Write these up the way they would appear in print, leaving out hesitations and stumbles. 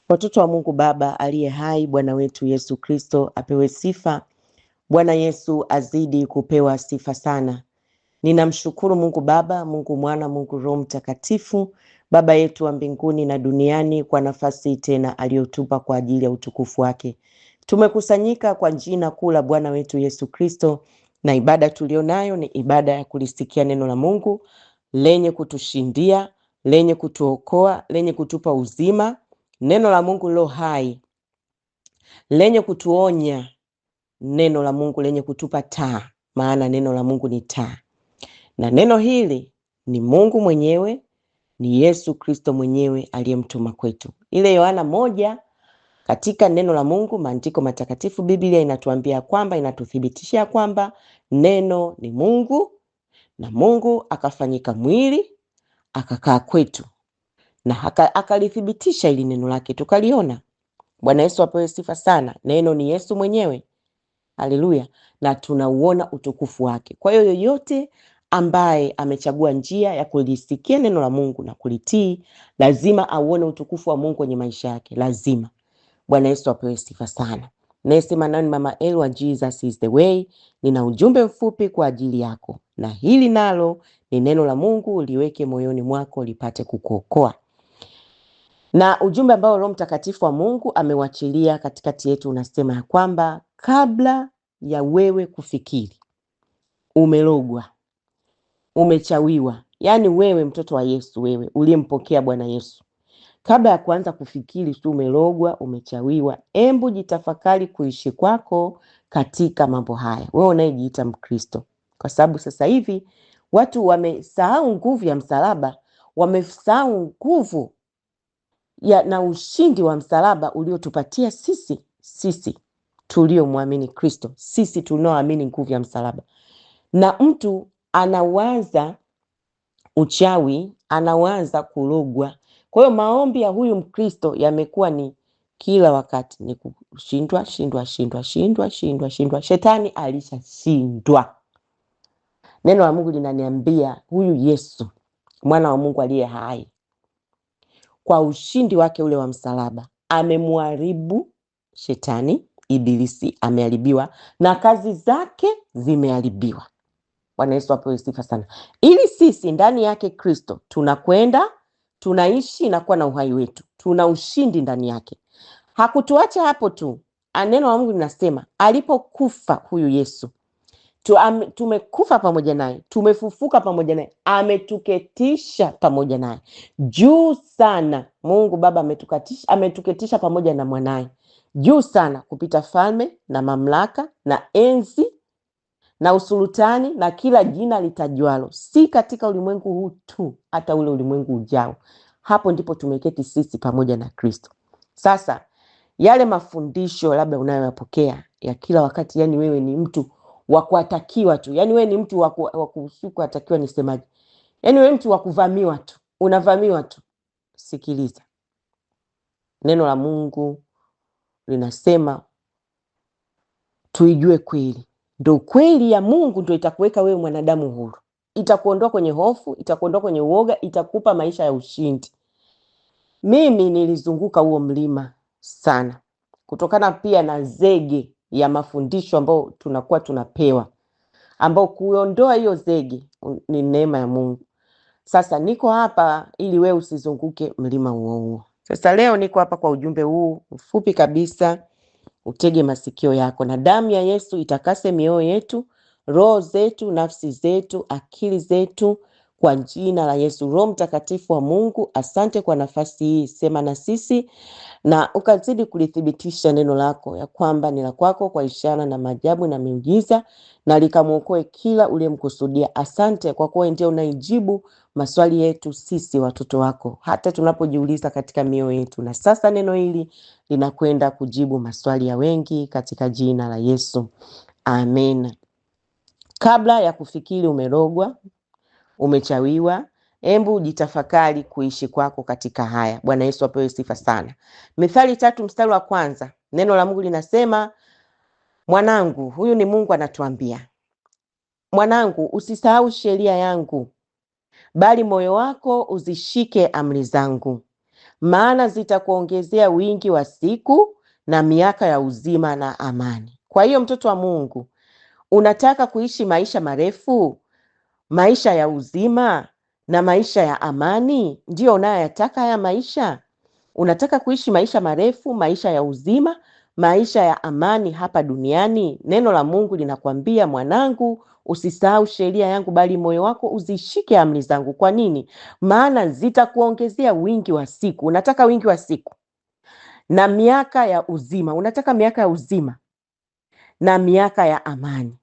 Watoto wa Mungu Baba aliye hai, Bwana wetu Yesu Kristo apewe sifa. Bwana Yesu azidi kupewa sifa sana. Ninamshukuru Mungu Baba, Mungu Mwana, Mungu Roho Mtakatifu, Baba yetu wa mbinguni na duniani, kwa nafasi tena aliyotupa kwa ajili ya utukufu wake. Tumekusanyika kwa jina kuu la Bwana wetu Yesu Kristo, na ibada tulionayo ni ibada ya kulisikia neno la Mungu lenye kutushindia, lenye kutuokoa, lenye kutupa uzima, neno la Mungu lo hai, lenye kutuonya, neno la Mungu lenye kutupa taa, maana neno la Mungu ni taa. Na neno hili ni Mungu mwenyewe, ni Yesu Kristo mwenyewe aliyemtuma kwetu. Ile Yohana 1, katika neno la Mungu, maandiko matakatifu, Biblia inatuambia kwamba, inatuthibitishia kwamba neno ni Mungu, na Mungu akafanyika mwili, akakaa kwetu, na akalithibitisha ili neno lake tukaliona. Bwana Yesu apewe sifa sana. Neno ni Yesu mwenyewe. Haleluya. Na tunauona utukufu wake. Kwa hiyo yoyote ambaye amechagua njia ya kulisikia neno la Mungu na kulitii, lazima auone utukufu wa Mungu kwenye maisha yake. Lazima. Bwana Yesu apewe sifa sana. Nasema nani Mama El wa Jesus is the way. Nina ujumbe mfupi kwa ajili yako. Na hili nalo ni neno la Mungu, uliweke moyoni mwako lipate kukuokoa. Na ujumbe ambao Roho Mtakatifu wa Mungu amewachilia katikati yetu unasema ya kwamba kabla ya wewe kufikiri, umelogwa, umechawiwa. Yaani wewe mtoto wa Yesu, wewe uliyempokea Bwana Yesu, kabla ya kuanza kufikiri tu umelogwa, umechawiwa. Embu jitafakari kuishi kwako katika mambo haya, wewe unayejiita Mkristo. Kwa sababu sasa hivi watu wamesahau nguvu ya msalaba, wamesahau nguvu na ushindi wa msalaba uliotupatia sisi tuliomwamini Kristo, sisi tunaoamini nguvu ya msalaba. Na mtu anawaza uchawi, anawaza kulogwa. Kwa hiyo maombi ya huyu Mkristo yamekuwa ni kila wakati ni kushindwa, shindwa. Shetani alishashindwa. Neno la Mungu linaniambia huyu Yesu, mwana wa Mungu aliye hai, kwa ushindi wake ule wa msalaba, amemharibu shetani, ibilisi ameharibiwa, na kazi zake zimeharibiwa. Bwana Yesu apewe sifa sana. Ili sisi ndani yake Kristo tunakwenda, tunaishi na kuwa na uhai wetu. Tuna ushindi ndani yake. Hakutuacha hapo tu. Neno la Mungu linasema alipokufa huyu Yesu, tumekufa pamoja naye, tumefufuka pamoja naye, ametuketisha pamoja naye juu sana. Mungu Baba ametuketisha pamoja na mwanaye juu sana, kupita falme na mamlaka na enzi na usultani na kila jina litajwalo, si katika ulimwengu huu tu, hata ule ulimwengu ujao. Hapo ndipo tumeketi sisi pamoja na Kristo. Sasa yale mafundisho labda unayoyapokea ya kila wakati, yani wewe ni mtu wa kuatakiwa tu, yani wewe ni mtu wa kuatakiwa, nisemaje, yani wewe mtu wa kuvamiwa tu, unavamiwa tu. Sikiliza, neno la Mungu linasema tuijue kweli. Ndio kweli ya Mungu ndio itakuweka wewe mwanadamu huru. Itakuondoa kwenye hofu, itakuondoa kwenye uoga, itakupa maisha ya ushindi. Mimi nilizunguka huo mlima sana, kutokana pia na zege ya mafundisho ambao tunakuwa tunapewa, ambao kuondoa hiyo zege ni neema ya Mungu. Sasa niko hapa ili wewe usizunguke mlima huo. Sasa leo niko hapa kwa ujumbe huu mfupi kabisa. Utege masikio yako, na damu ya Yesu itakase mioyo yetu, roho zetu, nafsi zetu, akili zetu, kwa jina la Yesu. Roho Mtakatifu wa Mungu, asante kwa nafasi hii. Sema na sisi na ukazidi kulithibitisha neno lako ya kwamba ni la kwako, kwa ishara na maajabu na miujiza, na likamuokoe kila uliyemkusudia. Asante kwa kuwa ndiye unaijibu maswali yetu sisi watoto wako, hata tunapojiuliza katika mioyo yetu. Na sasa neno hili linakwenda kujibu maswali ya wengi katika jina la Yesu. Amen. Kabla ya kufikiri umerogwa, umechawiwa, embu jitafakari kuishi kwako katika haya. Bwana Yesu apewe sifa sana. Mithali 3 mstari wa 1, neno la Mungu linasema, mwanangu, huyu ni Mungu anatuambia, mwanangu, usisahau sheria yangu, bali moyo wako uzishike amri zangu. maana zitakuongezea wingi wa siku na miaka ya uzima na amani. Kwa hiyo mtoto wa Mungu, unataka kuishi maisha marefu, maisha ya uzima na maisha ya amani? Ndio unayoyataka haya maisha? Unataka kuishi maisha marefu, maisha ya uzima, maisha ya amani hapa duniani? Neno la Mungu linakwambia, mwanangu, usisahau sheria yangu, bali moyo wako uzishike amri zangu. Kwa nini? Maana zitakuongezea wingi wa siku. Unataka wingi wa siku na miaka ya uzima. Unataka miaka ya uzima na miaka ya amani.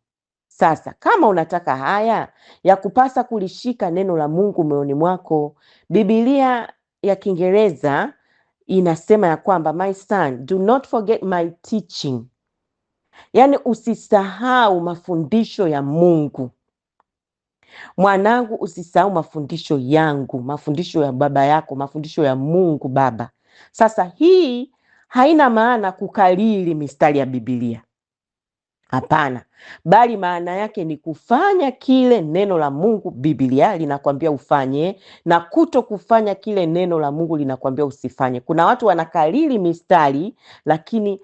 Sasa kama unataka haya, ya kupasa kulishika neno la Mungu moyoni mwako. Biblia ya Kiingereza inasema ya kwamba, my son, do not forget my teaching. Yaani usisahau mafundisho ya Mungu. Mwanangu, usisahau mafundisho yangu, mafundisho ya baba yako, mafundisho ya Mungu Baba. Sasa hii haina maana kukariri mistari ya Biblia. Hapana, bali maana yake ni kufanya kile neno la Mungu Biblia linakwambia ufanye, na kuto kufanya kile neno la Mungu linakwambia usifanye. Kuna watu wanakariri mistari lakini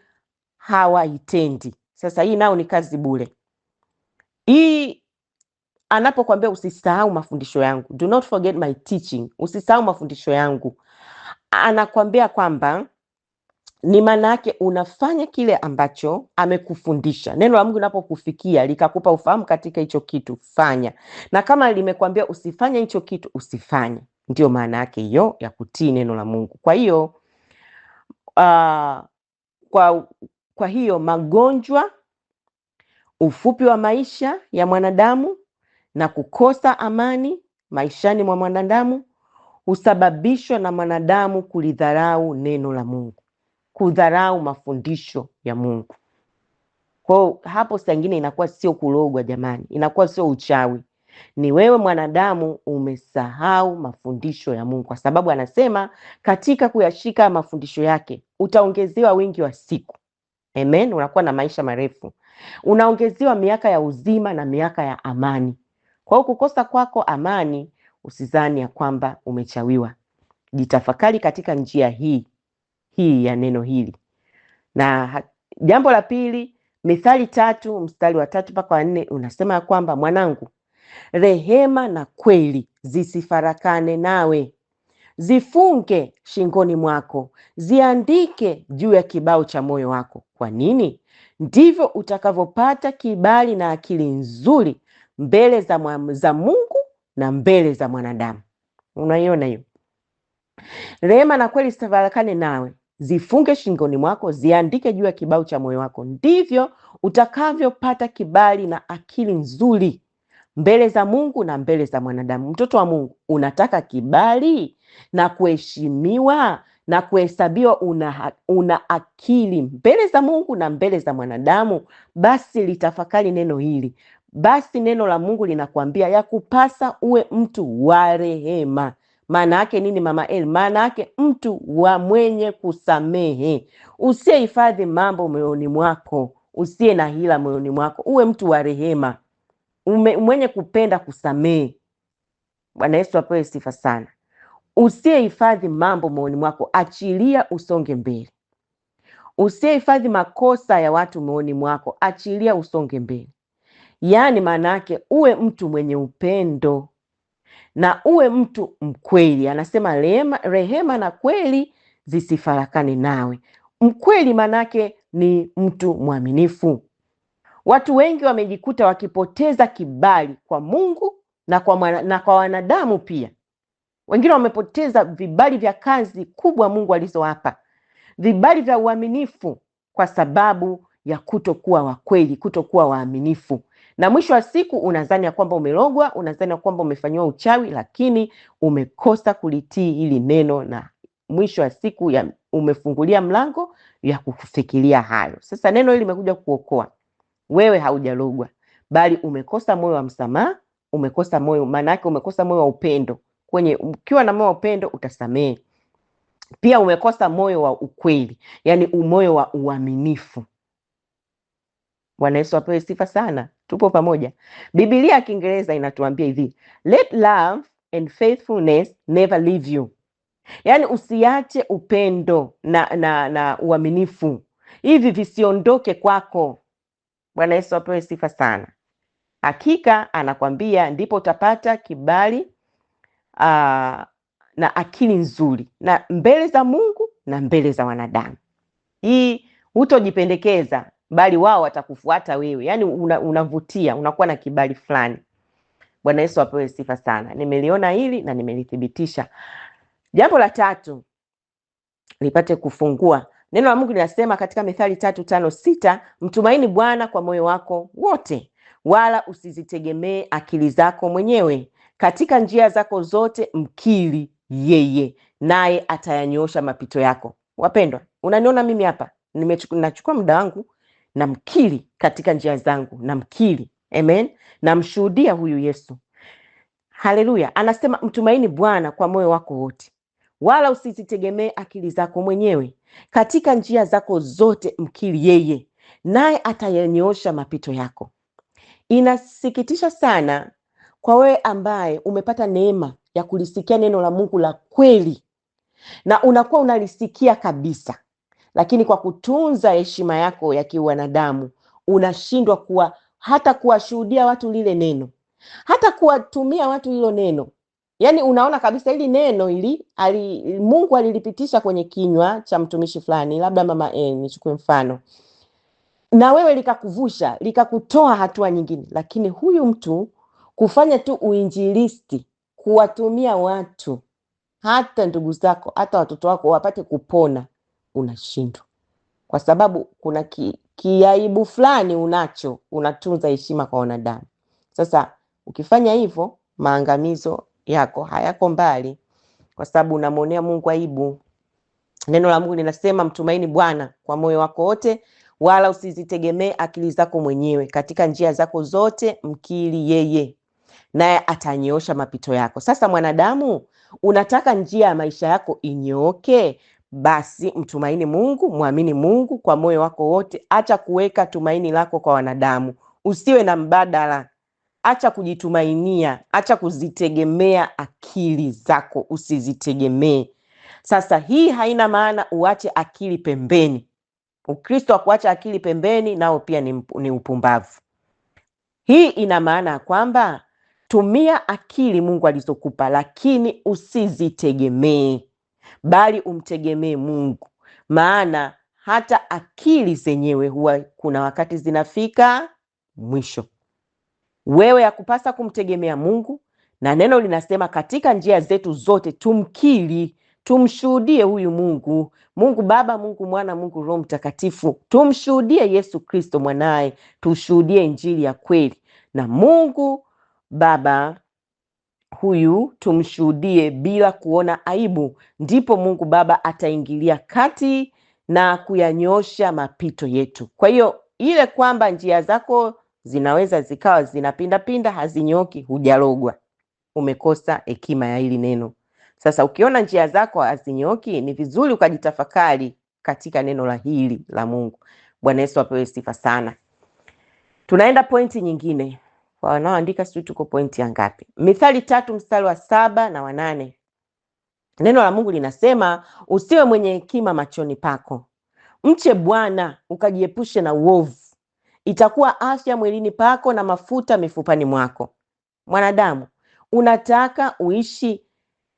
hawaitendi. Sasa hii nao ni kazi bure. Hii anapokuambia usisahau mafundisho yangu, do not forget my teaching, usisahau mafundisho yangu, anakwambia kwamba ni maana yake unafanya kile ambacho amekufundisha. Neno la Mungu linapokufikia likakupa ufahamu katika hicho kitu, fanya. Na kama limekwambia usifanye hicho kitu, usifanye. Ndio maana yake hiyo ya kutii neno la Mungu. Kwa hiyo kwa hiyo magonjwa, ufupi wa maisha ya mwanadamu na kukosa amani maishani mwa mwanadamu husababishwa na mwanadamu kulidharau neno la Mungu, kudharau mafundisho ya Mungu. Kwa hapo saa nyingine inakuwa sio kulogwa jamani, inakuwa sio uchawi. Ni wewe mwanadamu umesahau mafundisho ya Mungu, kwa sababu anasema katika kuyashika mafundisho yake utaongezewa wingi wa siku. Amen, unakuwa na maisha marefu. Unaongezewa miaka ya uzima na miaka ya amani. Kwa hiyo kukosa kwako amani, usizani ya kwamba umechawiwa. Jitafakari katika njia hii ya neno hili. Na jambo la pili, Mithali 3 mstari wa 3 mpaka wa 4 unasema ya kwamba, mwanangu, rehema na kweli zisifarakane nawe, zifunge shingoni mwako, ziandike juu ya kibao cha moyo wako. Kwa nini? Ndivyo utakavyopata kibali na akili nzuri mbele za Mungu na mbele za mwanadamu. Unaiona hiyo? Rehema na kweli zisifarakane nawe, zifunge shingoni mwako, ziandike juu ya kibao cha moyo wako. Ndivyo utakavyopata kibali na akili nzuri mbele za Mungu na mbele za mwanadamu. Mtoto wa Mungu, unataka kibali na kuheshimiwa na kuhesabiwa una akili mbele za Mungu na mbele za mwanadamu, basi litafakari neno hili. Basi neno la Mungu linakwambia ya kupasa uwe mtu wa rehema. Maana yake nini, Mama El? Maana yake mtu wa mwenye kusamehe, usiyehifadhi mambo moyoni mwako, usiye na hila moyoni mwako, uwe mtu wa rehema, mwenye kupenda kusamehe. Bwana Yesu apewe sifa sana. Usiyehifadhi mambo moyoni mwako, achilia usonge mbele. Usiyehifadhi makosa ya watu moyoni mwako, achilia usonge mbele. Yaani maana yake uwe mtu mwenye upendo na uwe mtu mkweli. Anasema rehema na kweli zisifarakane nawe. Mkweli maana yake ni mtu mwaminifu. Watu wengi wamejikuta wakipoteza kibali kwa Mungu na kwa wanadamu pia. Wengine wamepoteza vibali vya kazi kubwa Mungu alizowapa, vibali vya uaminifu, kwa sababu ya kutokuwa wa kweli, kutokuwa waaminifu. Na mwisho wa siku unadhani ya kwamba umelogwa, unadhani ya kwamba umefanywa uchawi, lakini umekosa kulitii hili neno, na mwisho wa siku umefungulia mlango ya kufikiria hayo. Sasa neno hili limekuja kuokoa. Wewe haujalogwa, bali umekosa moyo wa msamaha, umekosa moyo, maana yake umekosa moyo wa upendo. Ukiwa na moyo wa upendo utasamehe. Pia umekosa moyo wa ukweli, yani moyo wa uaminifu. Bwana Yesu apewe sifa sana. Tupo pamoja. Biblia ya Kiingereza inatuambia hivi, let love and faithfulness never leave you. Yaani usiache upendo na uaminifu. Hivi visiondoke kwako. Bwana Yesu apewe sifa sana. Hakika anakwambia ndipo utapata kibali na akili nzuri na mbele za Mungu na mbele za wanadamu. Hii hutojipendekeza, bali wao watakufuata wewe. Yaani unavutia, unakuwa na kibali fulani. Bwana Yesu apewe sifa sana. Nimeliona hili na nimelithibitisha. Jambo la tatu nipate kufungua. Neno la Mungu linasema katika Mithali 3:5-6, mtumaini Bwana kwa moyo wako wote, wala usizitegemee akili zako mwenyewe. Katika njia zako zote mkiri yeye, naye atayanyoosha mapito yako. Wapendwa, unaniona mimi hapa? Nachukua muda wangu na mkiri katika njia zangu, na mkiri. Amen. Namshuhudia huyu Yesu. Haleluya. Anasema mtumaini Bwana kwa moyo wako wote, wala usizitegemee akili zako mwenyewe. Katika njia zako zote mkiri yeye, naye atayanyoosha mapito yako. Inasikitisha sana kwa wewe ambaye umepata neema ya kulisikia neno la Mungu la kweli na unakuwa unalisikia kabisa, lakini kwa kutunza heshima yako ya kiwanadamu unashindwa hata kuwashuhudia watu lile neno, hata kuwatumia watu hilo neno. Yaani unaona kabisa hili neno Mungu alilipitisha kwenye kinywa cha mtumishi fulani, labda mama nichukue mfano, na wewe likakuvusha, likakutoa hatua nyingine, lakini huyu mtu kufanya tu uinjilisti, kuwatumia watu, hata ndugu zako, hata watoto wako wapate kupona, unashindwa. Kwa sababu kuna kiaibu fulani unatunza heshima kwa wanadamu. Sasa ukifanya hivyo, maangamizo yako hayako mbali, kwa sababu unamwonea Mungu aibu. Neno la Mungu linasema mtumaini Bwana kwa moyo wako wote, wala usizitegemee akili zako mwenyewe. Katika njia zako zote mkiri yeye, naye atanyoosha mapito yako. Sasa mwanadamu, unataka njia ya maisha yako inyooke? Basi mtumaini Mungu, muamini Mungu kwa moyo wako wote. Acha kuweka tumaini lako kwa wanadamu. Usiwe na mbadala. Acha kujitumainia, acha kuzitegemea akili zako, usizitegemee. Sasa hii haina maana uache akili pembeni. Ukristo wa kuacha akili pembeni nao pia ni upumbavu. Hii ina maana kwamba tumia akili Mungu alizokupa, lakini usizitegemee, bali umtegemee Mungu. Maana hata akili zenyewe huwa kuna wakati zinafika mwisho. Wewe yakupasa kumtegemea Mungu, na neno linasema katika njia zetu zote tumkiri, tumshuhudie huyu Mungu, Mungu Baba, Mungu Mwana, Mungu Roho Mtakatifu. Tumshuhudie Yesu Kristo mwanaye, tushuhudie injili ya kweli. Na Mungu Baba huyu tumshuhudie bila kuona aibu, ndipo Mungu Baba ataingilia kati na kuyanyoosha mapito yetu. Kwa hiyo ile kwamba njia zako zinaweza zikawa zinapinda hazinyoki, hujalogwa, umekosa hekima ya hili neno. Sasa ukiona njia zako hazinyoki, ni vizuri ukajitafakari katika neno la hili la Mungu. Bwana Yesu apewe sifa sana. Tunaenda pointi nyingine. Kwa wanaoandika sisi tuko pointi ya ngapi? Mithali 3:7 na 8. Neno la Mungu linasema usiwe mwenye hekima machoni pako. Mche Bwana ukajiepushe na uovu. Itakuwa afya mwilini pako na mafuta mifupani mwako. Mwanadamu, unataka uishi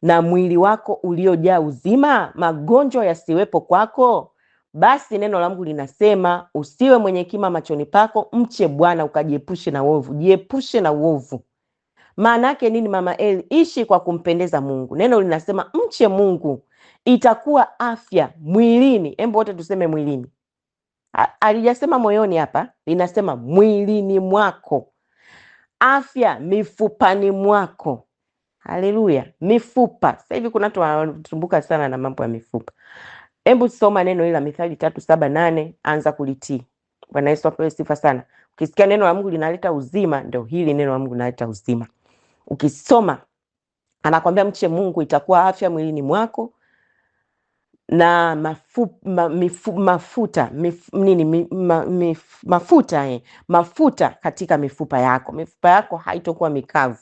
na mwili wako uliojaa uzima, magonjwa yasiwepo kwako? Basi neno la Mungu linasema usiwe mwenye hekima machoni pako, mche Bwana ukajiepushe na uovu. Jiepushe na uovu. Maana yake nini, Mama Eli? Ishi kwa kumpendeza Mungu. Neno linasema mche Mungu, itakuwa afya mwilini. Hebu wote tuseme mwilini. Alijasema moyoni hapa, linasema mwilini mwako. Afya mifupani mwako. Haleluya. Mifupa. Sasa hivi kuna watu wanatumbuka sana na mambo ya mifupa. Hebu soma neno hili la Mithali 3:7-8, anza kulitii. Bwana Yesu apewe sifa sana. Ukisikia neno la Mungu linaleta uzima, ndio hili neno la Mungu linaleta uzima. Ukisoma anakuambia mche Mungu, itakuwa afya mwilini mwako na mafuta katika mifupa yako. Mifupa yako haitokuwa mikavu.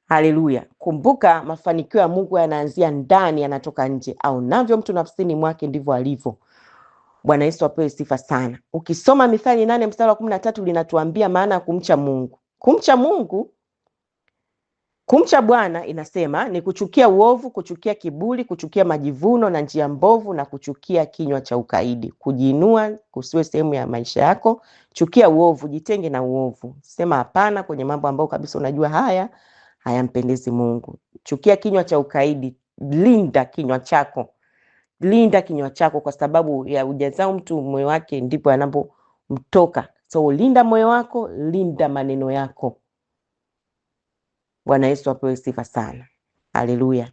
Haleluya. Kumbuka mafanikio ya Mungu yanaanzia ndani, yanatoka nje. Au navyo mtu nafsini mwake ndivyo alivyo. Bwana Yesu apewe sifa sana. Ukisoma Mithali 8 mstari wa 13 linatuambia maana ya kumcha Mungu. Kumcha Bwana inasema ni kuchukia uovu, kuchukia kiburi, kuchukia majivuno na njia mbovu, na kuchukia kinywa cha ukaidi. Kujiinua kusiwe sehemu ya maisha yako. Chukia uovu, jitenge na uovu. Sema hapana kwenye mambo ambayo kabisa unajua hayampendezi Mungu. Chukia kinywa cha ukaidi. Linda kinywa chako. Linda kinywa chako, kwa sababu ya ujazao mtu moyo wake ndipo yanapomtoka. So linda moyo wako, linda maneno yako. Bwana Yesu apewe sifa sana. Haleluya.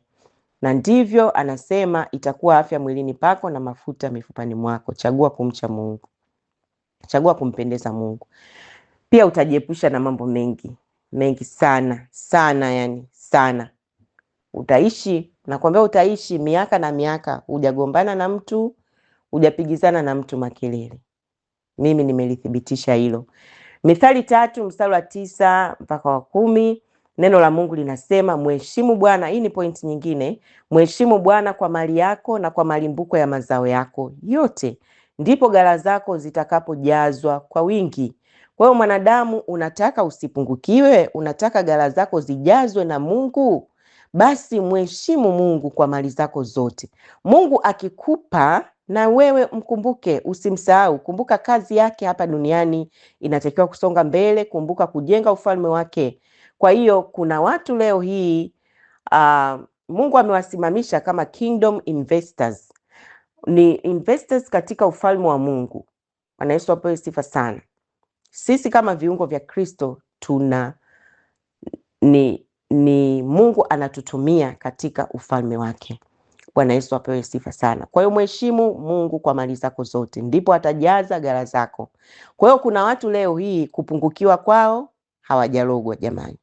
Na ndivyo anasema itakuwa afya mwilini pako na mafuta mifupani mwako. Chagua kumcha Mungu. Chagua kumpendeza Mungu. Pia utajiepusha na mambo mengi sana sana. Utaishi miaka na miaka, hujagombana na mtu, hujapigizana na mtu makelele. Mimi nimelithibitisha hilo. Mithali 3 mstari wa 9 mpaka wa 10, neno la Mungu linasema mheshimu Bwana. Hii ni point nyingine. Mheshimu Bwana kwa mali yako na kwa malimbuko ya mazao yako yote, ndipo ghala zako zitakapojazwa kwa wingi. Kwa hiyo mwanadamu, unataka usipungukiwe, unataka ghala zako zijazwe na Mungu, basi mheshimu Mungu kwa mali zako zote. Mungu akikupa, na wewe mkumbuke, usimsahau. Kumbuka kazi yake hapa duniani inatakiwa kusonga mbele. Kumbuka kujenga ufalme wake. Kwa hiyo kuna watu leo hii Mungu amewasimamisha kama kingdom investors. Ni investors katika ufalme wa Mungu. Bwana Yesu apewe sifa sana. Sisi kama viungo vya Kristo ni Mungu anatutumia katika ufalme wake. Bwana Yesu apewe sifa sana. Kwa hiyo mheshimu Mungu kwa mali zako zote, ndipo atajaza ghala zako. Kwa hiyo kuna watu leo hii kupungukiwa kwao hawajalogwa jamani.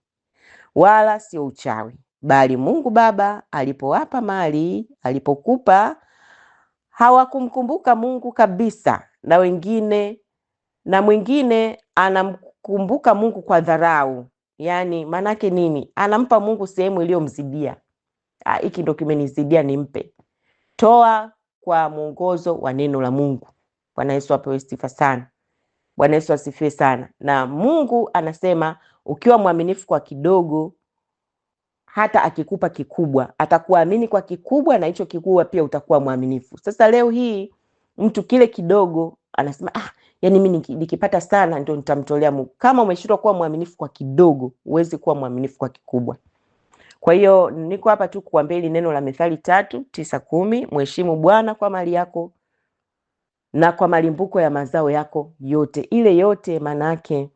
Wala sio uchawi, bali Mungu Baba alipowapa mali, alipokupa, hawakumkumbuka Mungu kabisa. Na mwingine anamkumbuka Mungu kwa dharau. Yaani manake nini? Anampa Mungu sehemu iliyomzidia. Hiki ndo kimenizidia, nimpe. Toa kwa mwongozo wa neno la Mungu. Bwana Yesu apewe sifa sana. Bwana Yesu asifiwe sana. Na Mungu anasema ukiwa mwaminifu kwa kidogo, hata akikupa kikubwa, atakuamini kwa kikubwa, na hicho kikubwa pia utakuwa mwaminifu. Sasa leo hii mtu kile kidogo anasema yani mimi nikipata sana ndio nitamtolea Mungu. Kama umeshindwa kuwa mwaminifu kwa kidogo, huwezi kuwa mwaminifu kwa kikubwa. Kwa hiyo niko hapa tu kuambia neno la Mithali 3:9-10, mheshimu Bwana kwa mali yako na kwa malimbuko ya mazao yako yote. Ile yote manake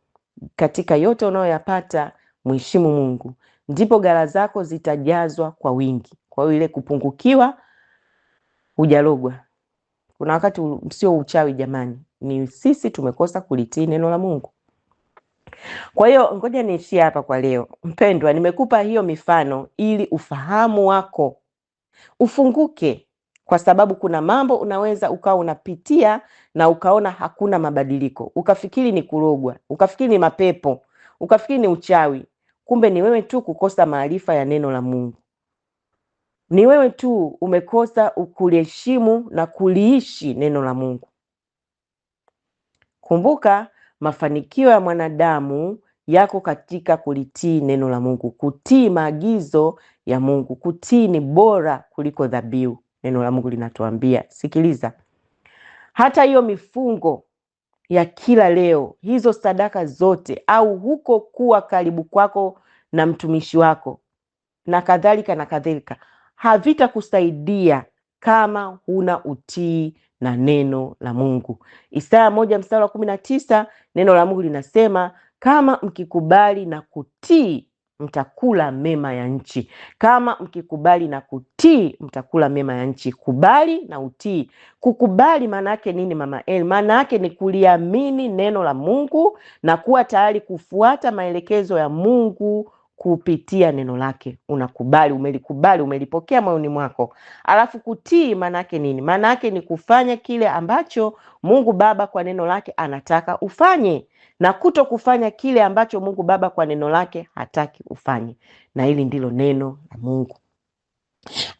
katika yote unayoyapata mheshimu Mungu, ndipo ghala zako zitajazwa kwa wingi. Kwa hiyo ile kupungukiwa hujalogwa. Kuna wakati sio uchawi jamani, ni sisi tumekosa kulitii neno la Mungu. Kwa hiyo ngoja niishie hapa kwa leo. Mpendwa, nimekupa hiyo mifano ili ufahamu wako ufunguke, kwa sababu kuna mambo unaweza ukawa unapitia na ukaona hakuna mabadiliko, ukafikiri ni kurogwa, ukafikiri ni mapepo, ukafikiri ni uchawi. Kumbe ni wewe tu kukosa maarifa ya neno la Mungu. Ni wewe tu umekosa kuliheshimu na kuliishi neno la Mungu. Kumbuka, mafanikio ya mwanadamu yako katika kulitii neno la Mungu. Kutii maagizo ya Mungu. Kutii ni bora kuliko dhabihu. Neno la Mungu linatuambia. Sikiliza. Hata hiyo mifungo ya kila leo, hizo sadaka zote, au huko kuwa karibu kwako na mtumishi wako na kadhalika, havitakusaidia kama huna utii na neno la Mungu. Isaya 1:19, neno la Mungu linasema, kama mkikubali na kutii mtakula mema ya nchi. Kama mkikubali na kutii mtakula mema ya nchi. Kubali na utii. Kukubali maana yake nini Mama Eli? Maana yake ni kuliamini neno la Mungu na kuwa tayari kufuata maelekezo ya Mungu kupitia neno lake. Unakubali, umelikubali, umelipokea moyoni mwako. Alafu kutii maana yake nini? Maana yake ni kufanya kile ambacho Mungu Baba kwa neno lake anataka ufanye, na kuto kufanya kile ambacho Mungu Baba kwa neno lake hataki ufanye. Na hili ndilo neno la Mungu.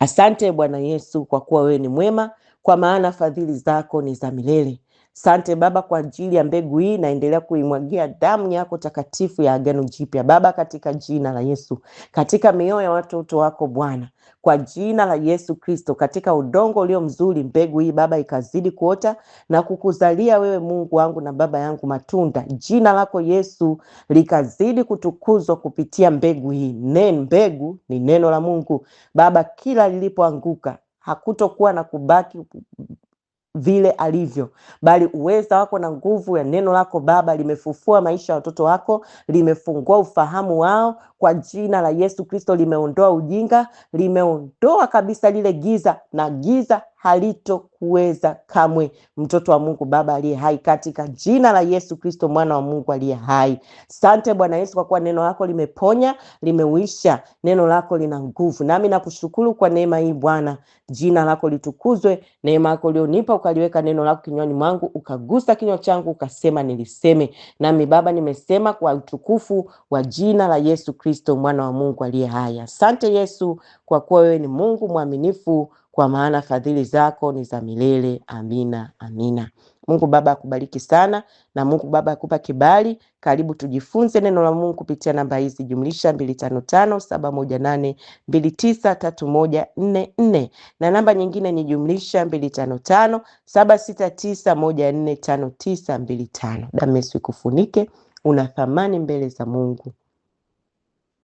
Asante Bwana Yesu kwa kuwa wewe ni mwema, kwa maana fadhili zako ni za milele. Asante Baba kwa ajili ya mbegu hii, naendelea kuimwagia damu yako takatifu ya agano jipya Baba, katika jina la Yesu, katika mioyo ya watoto wako Bwana, kwa jina la Yesu Kristo, katika udongo ulio mzuri mbegu hii Baba ikazidi kuota na kukuzalia wewe Mungu wangu na Baba yangu matunda. Jina lako Yesu likazidi kutukuzwa kupitia mbegu hii. Mbegu ni neno la Mungu Baba, kila lilipoanguka hakutokuwa na kubaki vile alivyo, bali uweza wako na nguvu ya neno lako Baba limefufua maisha ya watoto wako, limefungua ufahamu wao kwa jina la Yesu Kristo, limeondoa ujinga, limeondoa kabisa lile giza, na giza halitokuweza kamwe, mtoto wa Mungu Baba aliye hai, katika jina la Yesu Kristo mwana wa Mungu aliye hai. Asante Bwana Yesu kwa kuwa neno lako limeponya, limeuisha, neno lako lina nguvu. Nami nakushukuru kwa neema hii Bwana, jina lako litukuzwe. Neema yako ulionipa ukaliweka neno lako kinywani mwangu, ukagusa kinywa changu, ukasema niliseme. Nami Baba nimesema kwa utukufu wa jina la Yesu Kristo mwana wa Mungu aliye hai. Asante Yesu kwa kuwa wewe ni Mungu mwaminifu, kwa maana fadhili zako ni za milele. Amina, amina. Mungu Baba akubariki sana, na Mungu Baba akupa kibali. Karibu tujifunze neno la Mungu kupitia namba hizi: +255 718293144, na namba nyingine ni +255 769145925. Damu Yesu ikufunike, una thamani mbele za Mungu.